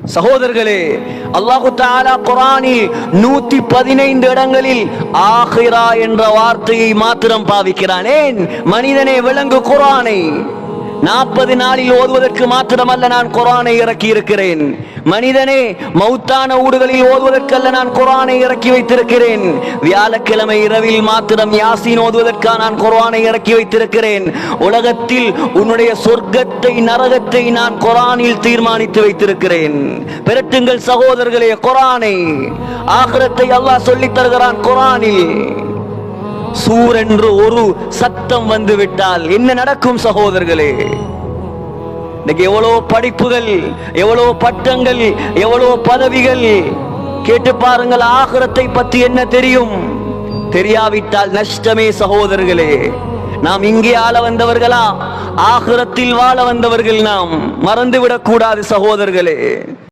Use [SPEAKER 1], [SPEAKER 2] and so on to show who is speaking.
[SPEAKER 1] சகோதரர்களே, அல்லாஹு தஆலா குர்ஆனில் 115 இடங்களில் ஆகிரா என்ற வார்த்தையை மாத்திரம் பாவிக்கிறான். ஏன்? மனிதனே விளங்கு குர்ஆனை. 40 நாளில் ஓதுவதற்கு மாத்திரமல்ல நான் குர்ஆனை இறக்கி இருக்கிறேன். மனிதனே, மௌத்தான ஊடுகளில் ஓதுவதற்கல்ல நான் குர்ஆனை இறக்கி வைத்திருக்கிறேன். வியாழக்கிழமை இரவில் மாத்திரம் யாசீன் ஓதுவதற்காக நான் குர்ஆனை இறக்கி வைத்திருக்கிறேன். உலகத்தில் உன்னுடைய சொர்க்கத்தை நரகத்தை நான் குர்ஆனில் தீர்மானித்து வைத்திருக்கிறேன். பெருட்டுங்கள் சகோதரர்களே குர்ஆனை. ஆகிரத்தை அல்லாஹ் சொல்லித் தருகிறான் குர்ஆனில். சூர் என்று ஒரு சத்தம் வந்து விட்டால் என்ன நடக்கும் சகோதரர்களே? இன்னைக்கு எவ்வளவு படிப்புகள், எவ்வளவு பட்டங்கள், எவ்வளவு பதவிகள். கேட்டு பாருங்கள், ஆகிரத்தை பற்றி என்ன தெரியும்? தெரியாவிட்டால் நஷ்டமே சகோதரர்களே. நாம் இங்கே ஆள வந்தவர்களா? ஆகிரத்தில் வாழ வந்தவர்கள் நாம். மறந்துவிடக் கூடாது சகோதரர்களே.